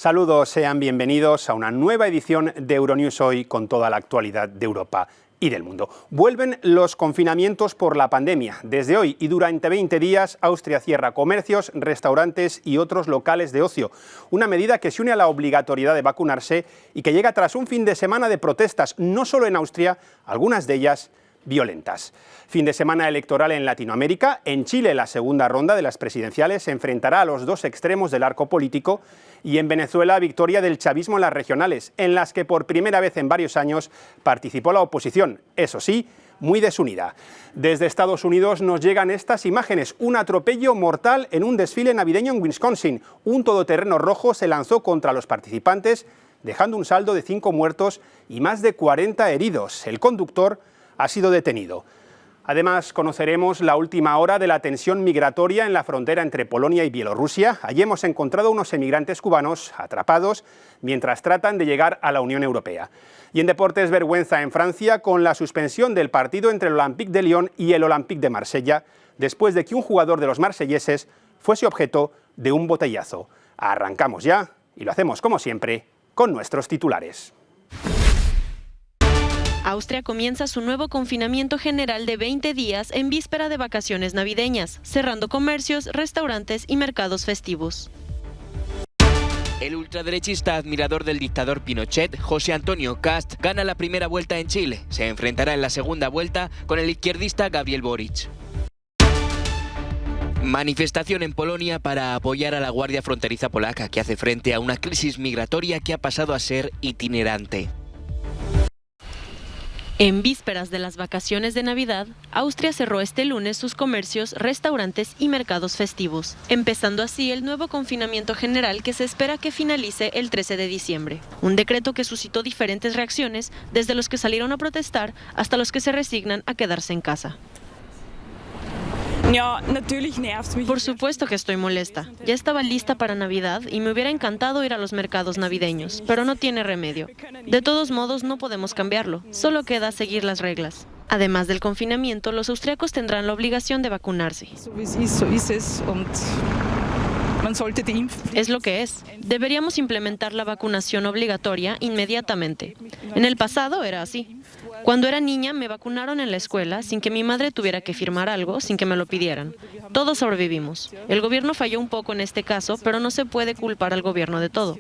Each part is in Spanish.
Saludos, sean bienvenidos a una nueva edición de Euronews Hoy con toda la actualidad de Europa y del mundo. Vuelven los confinamientos por la pandemia. Desde hoy y durante 20 días, Austria cierra comercios, restaurantes y otros locales de ocio. Una medida que se une a la obligatoriedad de vacunarse y que llega tras un fin de semana de protestas, no solo en Austria, algunas de ellas violentas. Fin de semana electoral en Latinoamérica. En Chile, la segunda ronda de las presidenciales se enfrentará a los dos extremos del arco político. Y en Venezuela, victoria del chavismo en las regionales, en las que por primera vez en varios años participó la oposición, eso sí, muy desunida. Desde Estados Unidos nos llegan estas imágenes: un atropello mortal en un desfile navideño en Wisconsin. Un todoterreno rojo se lanzó contra los participantes, dejando un saldo de 5 muertos y más de 40 heridos. El conductor ha sido detenido. Además, conoceremos la última hora de la tensión migratoria en la frontera entre Polonia y Bielorrusia. Allí hemos encontrado unos emigrantes cubanos atrapados mientras tratan de llegar a la Unión Europea. Y en deportes, vergüenza en Francia con la suspensión del partido entre el Olympique de Lyon y el Olympique de Marsella, después de que un jugador de los marselleses fuese objeto de un botellazo. Arrancamos ya y lo hacemos como siempre con nuestros titulares. Austria comienza su nuevo confinamiento general de 20 días en víspera de vacaciones navideñas, cerrando comercios, restaurantes y mercados festivos. El ultraderechista admirador del dictador Pinochet, José Antonio Cast, gana la primera vuelta en Chile. Se enfrentará en la segunda vuelta con el izquierdista Gabriel Boric. Manifestación en Polonia para apoyar a la Guardia Fronteriza polaca, que hace frente a una crisis migratoria que ha pasado a ser itinerante. En vísperas de las vacaciones de Navidad, Austria cerró este lunes sus comercios, restaurantes y mercados festivos, empezando así el nuevo confinamiento general que se espera que finalice el 13 de diciembre. Un decreto que suscitó diferentes reacciones, desde los que salieron a protestar hasta los que se resignan a quedarse en casa. Por supuesto que estoy molesta. Ya estaba lista para Navidad y me hubiera encantado ir a los mercados navideños, pero no tiene remedio. De todos modos, no podemos cambiarlo, solo queda seguir las reglas. Además del confinamiento, los austriacos tendrán la obligación de vacunarse. Es lo que es. Deberíamos implementar la vacunación obligatoria inmediatamente. En el pasado era así. Cuando era niña me vacunaron en la escuela sin que mi madre tuviera que firmar algo, sin que me lo pidieran. Todos sobrevivimos. El gobierno falló un poco en este caso, pero no se puede culpar al gobierno de todo.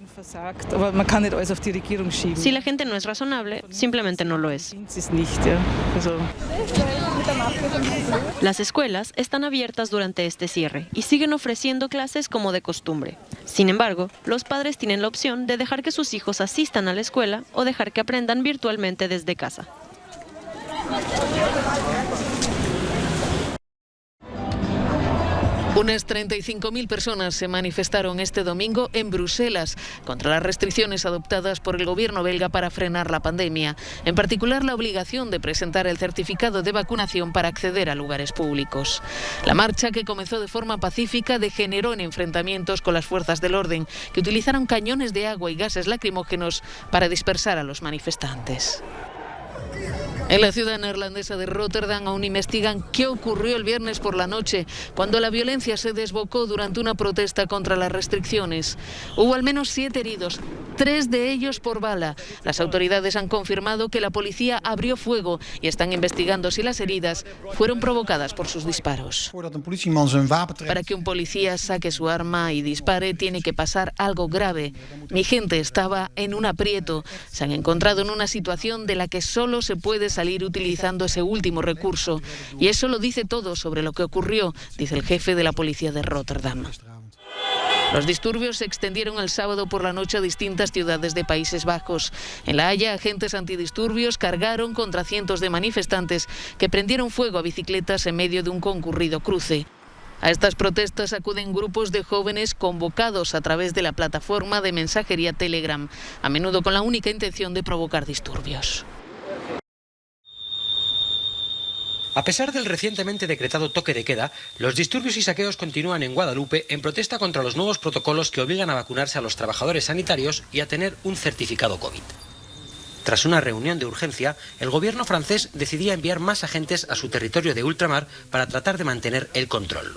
Si la gente no es razonable, simplemente no lo es. Las escuelas están abiertas durante este cierre y siguen ofreciendo clases como de costumbre. Sin embargo, los padres tienen la opción de dejar que sus hijos asistan a la escuela o dejar que aprendan virtualmente desde casa. Unas 35.000 personas se manifestaron este domingo en Bruselas contra las restricciones adoptadas por el gobierno belga para frenar la pandemia, en particular la obligación de presentar el certificado de vacunación para acceder a lugares públicos. La marcha, que comenzó de forma pacífica, degeneró en enfrentamientos con las fuerzas del orden, que utilizaron cañones de agua y gases lacrimógenos para dispersar a los manifestantes. En la ciudad neerlandesa de Rotterdam aún investigan qué ocurrió el viernes por la noche, cuando la violencia se desbocó durante una protesta contra las restricciones. Hubo al menos 7 heridos, 3 de ellos por bala. Las autoridades han confirmado que la policía abrió fuego y están investigando si las heridas fueron provocadas por sus disparos. Para que un policía saque su arma y dispare, tiene que pasar algo grave. Mi gente estaba en un aprieto. Se han encontrado en una situación de la que solo se puede salir utilizando ese último recurso. Y eso lo dice todo sobre lo que ocurrió, dice el jefe de la policía de Rotterdam. Los disturbios se extendieron el sábado por la noche a distintas ciudades de Países Bajos. En La Haya, agentes antidisturbios cargaron contra cientos de manifestantes que prendieron fuego a bicicletas en medio de un concurrido cruce. A estas protestas acuden grupos de jóvenes convocados a través de la plataforma de mensajería Telegram, a menudo con la única intención de provocar disturbios. A pesar del recientemente decretado toque de queda, los disturbios y saqueos continúan en Guadalupe en protesta contra los nuevos protocolos que obligan a vacunarse a los trabajadores sanitarios y a tener un certificado COVID. Tras una reunión de urgencia, el gobierno francés decidía enviar más agentes a su territorio de ultramar para tratar de mantener el control.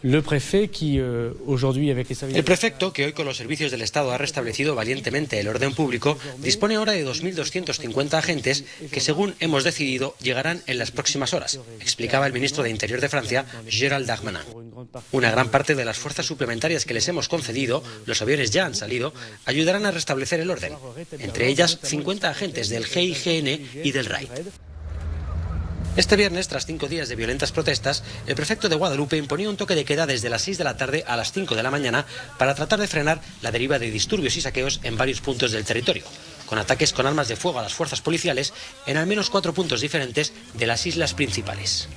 El prefecto, que hoy con los servicios del Estado ha restablecido valientemente el orden público, dispone ahora de 2.250 agentes que, según hemos decidido, llegarán en las próximas horas, explicaba el ministro de Interior de Francia, Gérald Darmanin. Una gran parte de las fuerzas suplementarias que les hemos concedido, los aviones ya han salido, ayudarán a restablecer el orden, entre ellas 50 agentes del GIGN y del RAID. Este viernes, tras 5 días de violentas protestas, el prefecto de Guadalupe imponía un toque de queda desde las 6 de la tarde a las 5 de la mañana para tratar de frenar la deriva de disturbios y saqueos en varios puntos del territorio, con ataques con armas de fuego a las fuerzas policiales en al menos 4 puntos diferentes de las islas principales.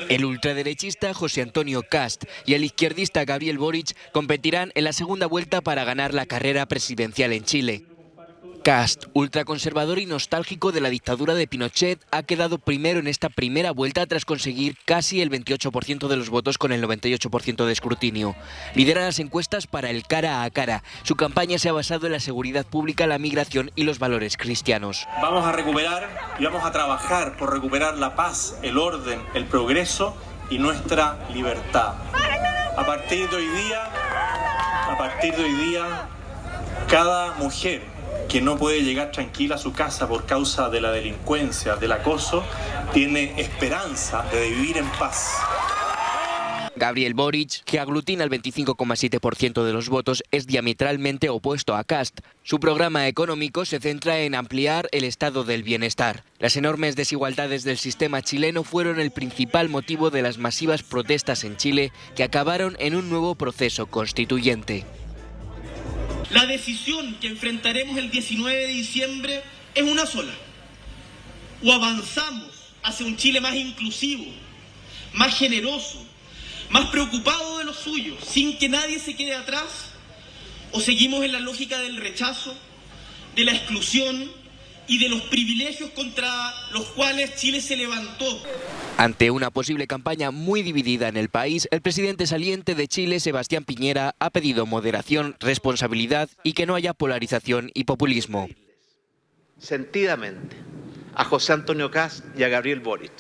El ultraderechista José Antonio Cast y el izquierdista Gabriel Boric competirán en la segunda vuelta para ganar la carrera presidencial en Chile. Cast, ultraconservador y nostálgico de la dictadura de Pinochet, ha quedado primero en esta primera vuelta tras conseguir casi el 28% de los votos con el 98% de escrutinio. Lidera las encuestas para el cara a cara. Su campaña se ha basado en la seguridad pública, la migración y los valores cristianos. Vamos a recuperar y vamos a trabajar por recuperar la paz, el orden, el progreso y nuestra libertad. A partir de hoy día, cada mujer que no puede llegar tranquila a su casa por causa de la delincuencia, del acoso, tiene esperanza de vivir en paz. Gabriel Boric, que aglutina el 25,7% de los votos, es diametralmente opuesto a Cast. Su programa económico se centra en ampliar el estado del bienestar. Las enormes desigualdades del sistema chileno fueron el principal motivo de las masivas protestas en Chile, que acabaron en un nuevo proceso constituyente. La decisión que enfrentaremos el 19 de diciembre es una sola. O avanzamos hacia un Chile más inclusivo, más generoso, más preocupado de los suyos, sin que nadie se quede atrás, o seguimos en la lógica del rechazo, de la exclusión y de los privilegios contra los cuales Chile se levantó. Ante una posible campaña muy dividida en el país, el presidente saliente de Chile, Sebastián Piñera, ha pedido moderación, responsabilidad y que no haya polarización y populismo. Sentidamente a José Antonio Cast y a Gabriel Boric.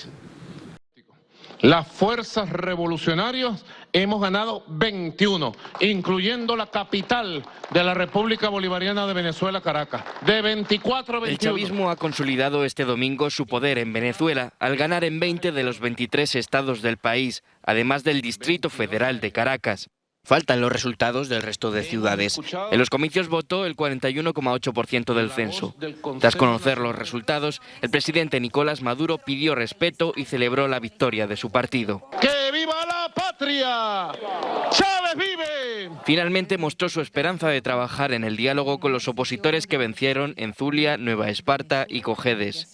Las fuerzas revolucionarias hemos ganado 21, incluyendo la capital de la República Bolivariana de Venezuela, Caracas, de 24 a 21. El chavismo ha consolidado este domingo su poder en Venezuela, al ganar en 20 de los 23 estados del país, además del Distrito Federal de Caracas. Faltan los resultados del resto de ciudades. En los comicios votó el 41,8% del censo. Tras conocer los resultados, el presidente Nicolás Maduro pidió respeto y celebró la victoria de su partido. ¡Que viva la patria! ¡Chávez vive! Finalmente mostró su esperanza de trabajar en el diálogo con los opositores que vencieron en Zulia, Nueva Esparta y Cojedes.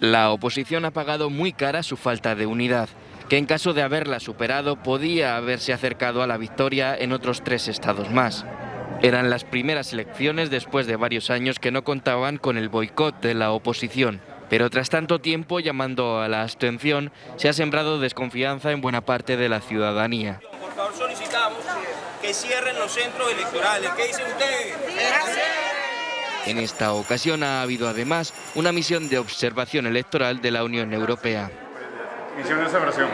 La oposición ha pagado muy cara su falta de unidad, que en caso de haberla superado podía haberse acercado a la victoria en otros 3 estados más. Eran las primeras elecciones después de varios años que no contaban con el boicot de la oposición, pero tras tanto tiempo llamando a la abstención, se ha sembrado desconfianza en buena parte de la ciudadanía. Por favor, solicitamos que cierren los centros electorales. ¿Qué dicen ustedes? En esta ocasión ha habido además una misión de observación electoral de la Unión Europea. Misión de observación.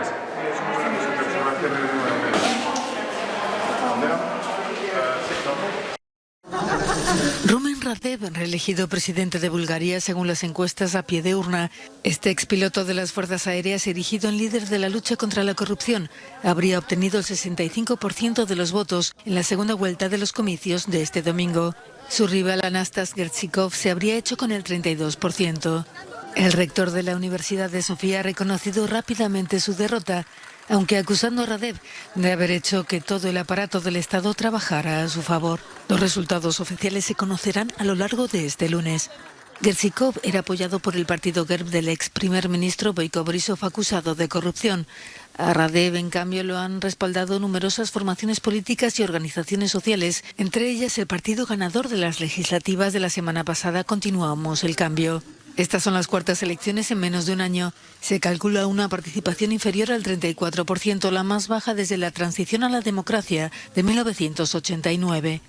Rumen Radev, reelegido presidente de Bulgaria según las encuestas a pie de urna. Este expiloto de las fuerzas aéreas, erigido en líder de la lucha contra la corrupción, habría obtenido el 65% de los votos en la segunda vuelta de los comicios de este domingo. Su rival Anastas Gertsikov se habría hecho con el 32%. El rector de la Universidad de Sofía ha reconocido rápidamente su derrota, aunque acusando a Radev de haber hecho que todo el aparato del Estado trabajara a su favor. Los resultados oficiales se conocerán a lo largo de este lunes. Gertsikov era apoyado por el partido GERB del ex primer ministro Boiko Borisov, acusado de corrupción. A Radev, en cambio, lo han respaldado numerosas formaciones políticas y organizaciones sociales, entre ellas el partido ganador de las legislativas de la semana pasada, Continuamos el Cambio. Estas son las cuartas elecciones en menos de un año. Se calcula una participación inferior al 34%, la más baja desde la transición a la democracia de 1989.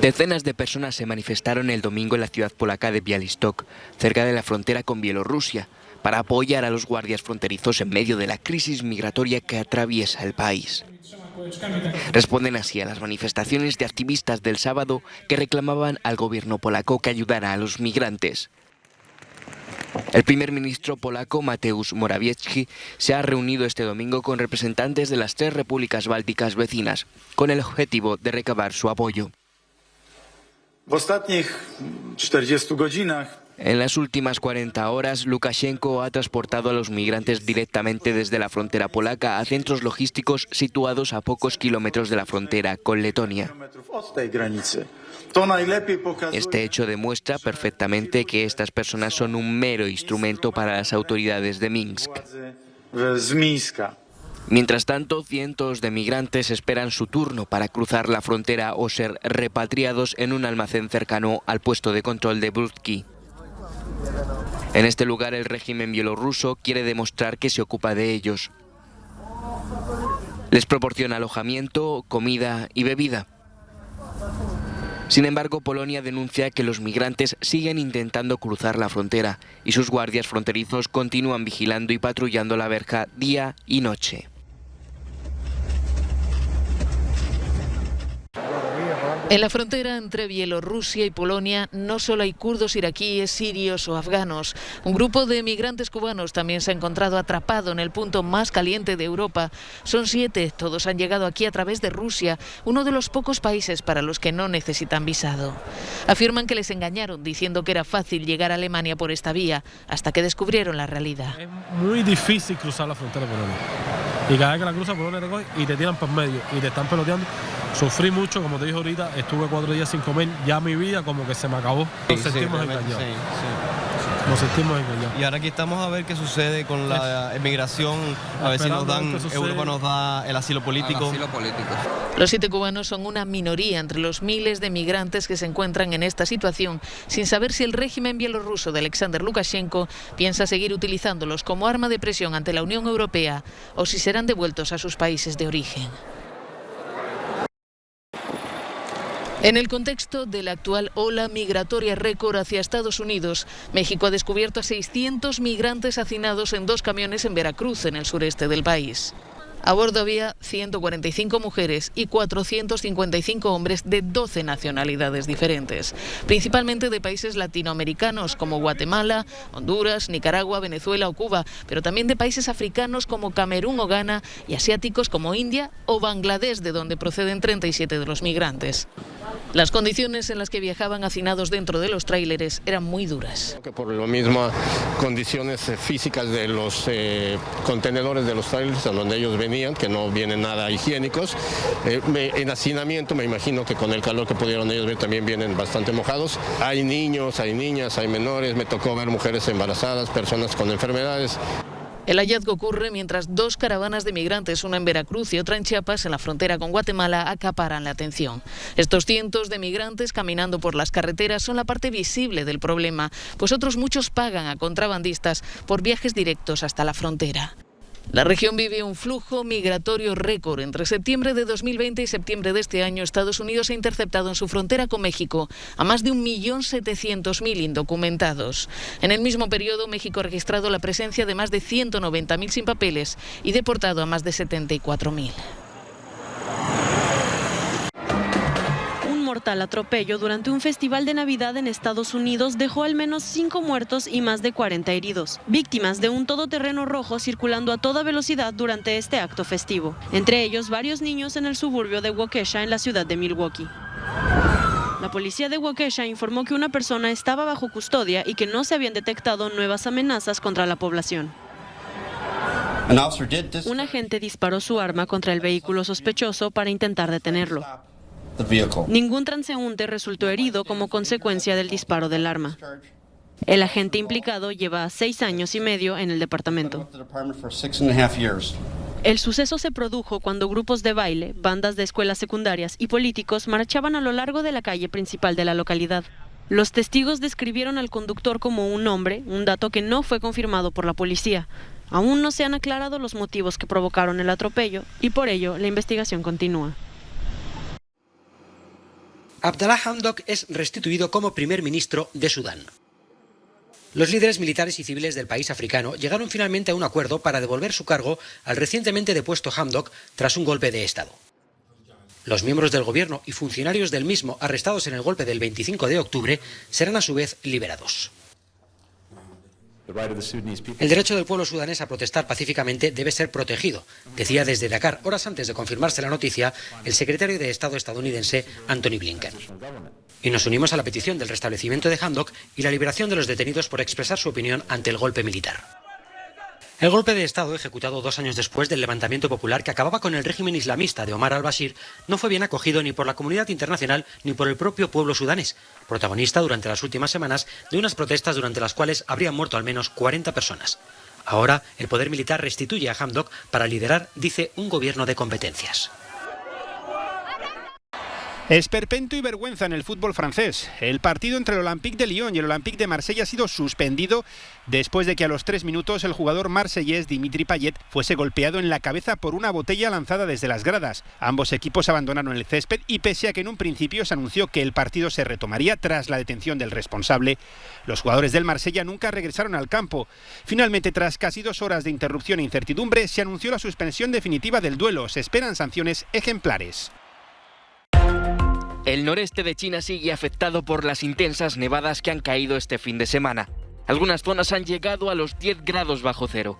Decenas de personas se manifestaron el domingo en la ciudad polaca de Białystok, cerca de la frontera con Bielorrusia, para apoyar a los guardias fronterizos en medio de la crisis migratoria que atraviesa el país. Responden así a las manifestaciones de activistas del sábado que reclamaban al gobierno polaco que ayudara a los migrantes. El primer ministro polaco, Mateusz Morawiecki, se ha reunido este domingo con representantes de las 3 repúblicas bálticas vecinas, con el objetivo de recabar su apoyo. En las últimas 40 horas, Lukashenko ha transportado a los migrantes directamente desde la frontera polaca a centros logísticos situados a pocos kilómetros de la frontera con Letonia. Este hecho demuestra perfectamente que estas personas son un mero instrumento para las autoridades de Minsk. Mientras tanto, cientos de migrantes esperan su turno para cruzar la frontera o ser repatriados en un almacén cercano al puesto de control de Brudki. En este lugar, el régimen bielorruso quiere demostrar que se ocupa de ellos. Les proporciona alojamiento, comida y bebida. Sin embargo, Polonia denuncia que los migrantes siguen intentando cruzar la frontera y sus guardias fronterizos continúan vigilando y patrullando la verja día y noche. En la frontera entre Bielorrusia y Polonia no solo hay kurdos iraquíes, sirios o afganos. Un grupo de migrantes cubanos también se ha encontrado atrapado en el punto más caliente de Europa. Son 7, todos han llegado aquí a través de Rusia, uno de los pocos países para los que no necesitan visado. Afirman que les engañaron diciendo que era fácil llegar a Alemania por esta vía, hasta que descubrieron la realidad. Es muy difícil cruzar la frontera de Polonia. Y cada vez que la cruzas Polonia te coge y te tiran por medio y te están peloteando. Sufrí mucho, como te dije ahorita, estuve 4 días sin comer, ya mi vida como que se me acabó. Nos sentimos engañados. Nos sentimos engañados. Y ahora aquí estamos a ver qué sucede con la emigración, a ver si nos dan, Europa nos da el asilo político. Los 7 cubanos son una minoría entre los miles de migrantes que se encuentran en esta situación, sin saber si el régimen bielorruso de Alexander Lukashenko piensa seguir utilizándolos como arma de presión ante la Unión Europea o si serán devueltos a sus países de origen. En el contexto de la actual ola migratoria récord hacia Estados Unidos, México ha descubierto a 600 migrantes hacinados en 2 camiones en Veracruz, en el sureste del país. A bordo había 145 mujeres y 455 hombres de 12 nacionalidades diferentes, principalmente de países latinoamericanos como Guatemala, Honduras, Nicaragua, Venezuela o Cuba, pero también de países africanos como Camerún o Ghana y asiáticos como India o Bangladesh, de donde proceden 37 de los migrantes. Las condiciones en las que viajaban hacinados dentro de los tráileres eran muy duras. Por lo mismo, condiciones físicas de los contenedores de los tráileres a donde ellos venían, que no vienen nada higiénicos. En hacinamiento, me imagino que con el calor que pudieron ellos ver también vienen bastante mojados. Hay niños, hay niñas, hay menores, me tocó ver mujeres embarazadas, personas con enfermedades. El hallazgo ocurre mientras 2 caravanas de migrantes, una en Veracruz y otra en Chiapas, en la frontera con Guatemala, acaparan la atención. Estos cientos de migrantes caminando por las carreteras son la parte visible del problema, pues otros muchos pagan a contrabandistas por viajes directos hasta la frontera. La región vive un flujo migratorio récord. Entre septiembre de 2020 y septiembre de este año, Estados Unidos ha interceptado en su frontera con México a más de 1.700.000 indocumentados. En el mismo periodo, México ha registrado la presencia de más de 190.000 sin papeles y deportado a más de 74.000. Mortal atropello durante un festival de Navidad en Estados Unidos dejó al menos 5 muertos y más de 40 heridos, víctimas de un todoterreno rojo circulando a toda velocidad durante este acto festivo, entre ellos varios niños en el suburbio de Waukesha, en la ciudad de Milwaukee. La policía de Waukesha informó que una persona estaba bajo custodia y que no se habían detectado nuevas amenazas contra la población. Un agente disparó su arma contra el vehículo sospechoso para intentar detenerlo. Ningún transeúnte resultó herido como consecuencia del disparo del arma. El agente implicado lleva 6 años y medio en el departamento. El suceso se produjo cuando grupos de baile, bandas de escuelas secundarias y políticos marchaban a lo largo de la calle principal de la localidad. Los testigos describieron al conductor como un hombre, un dato que no fue confirmado por la policía. Aún no se han aclarado los motivos que provocaron el atropello y por ello la investigación continúa. Abdallah Hamdok es restituido como primer ministro de Sudán. Los líderes militares y civiles del país africano llegaron finalmente a un acuerdo para devolver su cargo al recientemente depuesto Hamdok tras un golpe de Estado. Los miembros del gobierno y funcionarios del mismo arrestados en el golpe del 25 de octubre serán a su vez liberados. El derecho del pueblo sudanés a protestar pacíficamente debe ser protegido, decía desde Dakar, horas antes de confirmarse la noticia, el secretario de Estado estadounidense Antony Blinken. Y nos unimos a la petición del restablecimiento de Hamdok y la liberación de los detenidos por expresar su opinión ante el golpe militar. El golpe de Estado, ejecutado 2 años después del levantamiento popular que acababa con el régimen islamista de Omar al-Bashir, no fue bien acogido ni por la comunidad internacional ni por el propio pueblo sudanés, protagonista durante las últimas semanas de unas protestas durante las cuales habrían muerto al menos 40 personas. Ahora, el poder militar restituye a Hamdok para liderar, dice, un gobierno de competencias. Esperpento y vergüenza en el fútbol francés. El partido entre el Olympique de Lyon y el Olympique de Marsella ha sido suspendido después de que a los 3 minutos el jugador marsellés Dimitri Payet fuese golpeado en la cabeza por una botella lanzada desde las gradas. Ambos equipos abandonaron el césped y pese a que en un principio se anunció que el partido se retomaría tras la detención del responsable, los jugadores del Marsella nunca regresaron al campo. Finalmente, tras casi 2 horas de interrupción e incertidumbre, se anunció la suspensión definitiva del duelo. Se esperan sanciones ejemplares. El noreste de China sigue afectado por las intensas nevadas que han caído este fin de semana. Algunas zonas han llegado a los 10 grados bajo cero.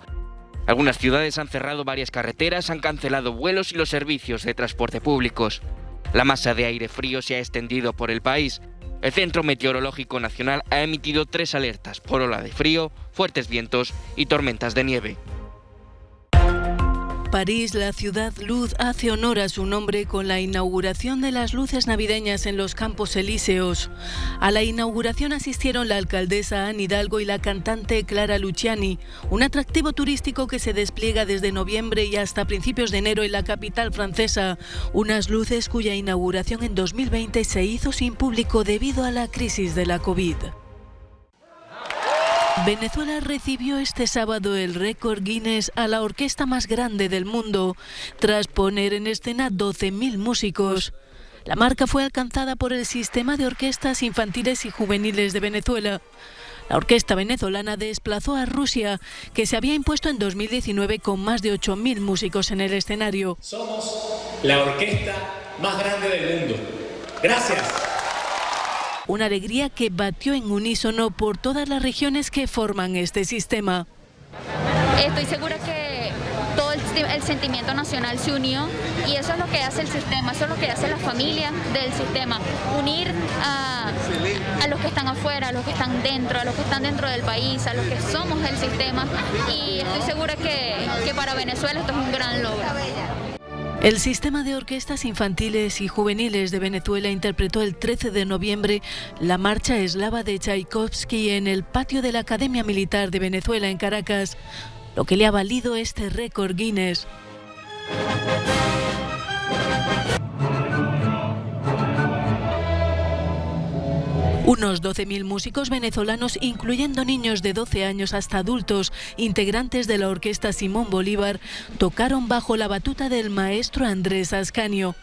Algunas ciudades han cerrado varias carreteras, han cancelado vuelos y los servicios de transporte públicos. La masa de aire frío se ha extendido por el país. El Centro Meteorológico Nacional ha emitido 3 alertas por ola de frío, fuertes vientos y tormentas de nieve. París, la ciudad luz, hace honor a su nombre con la inauguración de las luces navideñas en los Campos Elíseos. A la inauguración asistieron la alcaldesa Anne Hidalgo y la cantante Clara Luciani, un atractivo turístico que se despliega desde noviembre y hasta principios de enero en la capital francesa. Unas luces cuya inauguración en 2020 se hizo sin público debido a la crisis de la COVID. Venezuela recibió este sábado el récord Guinness a la orquesta más grande del mundo, tras poner en escena 12.000 músicos. La marca fue alcanzada por el Sistema de Orquestas Infantiles y Juveniles de Venezuela. La orquesta venezolana desplazó a Rusia, que se había impuesto en 2019 con más de 8.000 músicos en el escenario. Somos la orquesta más grande del mundo. Gracias. Una alegría que batió en unísono por todas las regiones que forman este sistema. Estoy segura que todo el sentimiento nacional se unió y eso es lo que hace el sistema, eso es lo que hace la familia del sistema, unir a los que están afuera, a los que están dentro, a los que están dentro del país, a los que somos el sistema y estoy segura que para Venezuela esto es un gran logro. El Sistema de Orquestas Infantiles y Juveniles de Venezuela interpretó el 13 de noviembre la marcha eslava de Tchaikovsky en el patio de la Academia Militar de Venezuela en Caracas, lo que le ha valido este récord Guinness. Unos 12.000 músicos venezolanos, incluyendo niños de 12 años hasta adultos, integrantes de la orquesta Simón Bolívar, tocaron bajo la batuta del maestro Andrés Ascanio.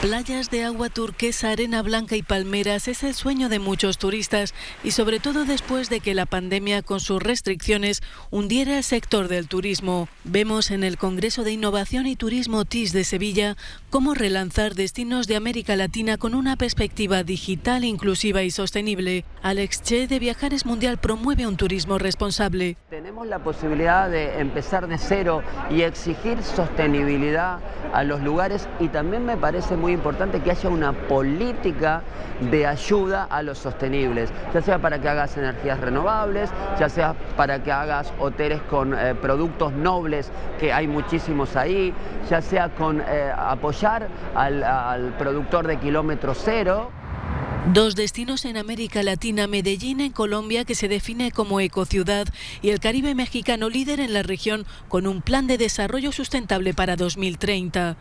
Playas de agua turquesa, arena blanca y palmeras es el sueño de muchos turistas y sobre todo después de que la pandemia con sus restricciones hundiera el sector del turismo. Vemos en el Congreso de Innovación y Turismo TIS de Sevilla cómo relanzar destinos de América Latina con una perspectiva digital, inclusiva y sostenible. Alex Che de Viajares Mundial promueve un turismo responsable. Tenemos la posibilidad de empezar de cero y exigir sostenibilidad a los lugares y también me parece muy importante que haya una política de ayuda a los sostenibles, ya sea para que hagas energías renovables, ya sea para que hagas hoteles con productos nobles, que hay muchísimos ahí, ya sea con apoyar al productor de kilómetro cero. 2 destinos en América Latina, Medellín en Colombia, que se define como ecociudad, y el Caribe mexicano, líder en la región, con un plan de desarrollo sustentable para 2030.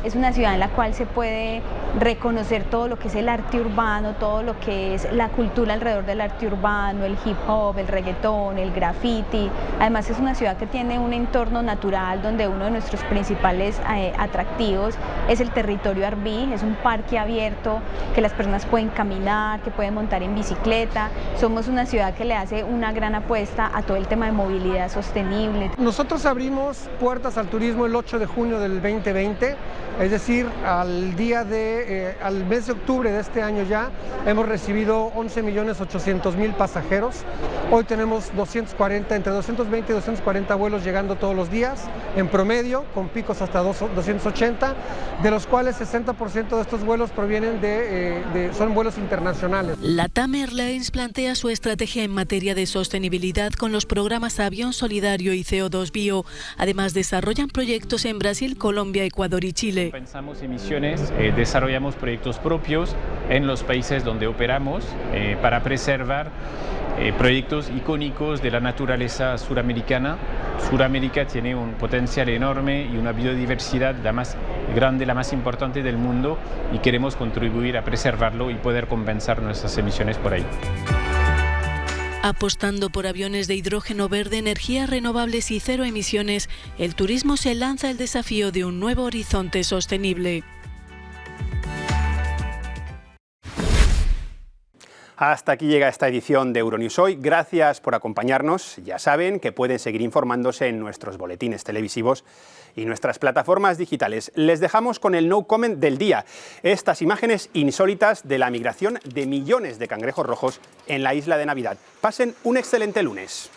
Es una ciudad en la cual se puede reconocer todo lo que es el arte urbano, todo lo que es la cultura alrededor del arte urbano, el hip hop, el reggaetón, el graffiti. Además es una ciudad que tiene un entorno natural donde uno de nuestros principales atractivos es el territorio Arví, es un parque abierto que las personas pueden caminar, que pueden montar en bicicleta. Somos una ciudad que le hace una gran apuesta a todo el tema de movilidad sostenible. Nosotros abrimos puertas al turismo el 8 de junio del 2020, es decir, al mes de octubre de este año ya hemos recibido 11.800.000 pasajeros. Hoy tenemos entre 220 y 240 vuelos llegando todos los días, en promedio, con picos hasta 280, de los cuales 60% de estos vuelos provienen son vuelos internacionales. LATAM Airlines plantea su estrategia en materia de sostenibilidad con los programas Avión Solidario y CO2 Bio. Además, desarrollan proyectos en Brasil, Colombia, Ecuador y Chile. Pensamos emisiones, desarrollamos proyectos propios en los países donde operamos para preservar proyectos icónicos de la naturaleza suramericana. Suramérica tiene un potencial enorme y una biodiversidad la más grande, la más importante del mundo, y queremos contribuir a preservarlo y poder compensar nuestras emisiones por ahí. Apostando por aviones de hidrógeno verde, energías renovables y cero emisiones, el turismo se lanza al desafío de un nuevo horizonte sostenible. Hasta aquí llega esta edición de Euronews Hoy. Gracias por acompañarnos. Ya saben que pueden seguir informándose en nuestros boletines televisivos y nuestras plataformas digitales. Les dejamos con el no comment del día. Estas imágenes insólitas de la migración de millones de cangrejos rojos en la isla de Navidad. Pasen un excelente lunes.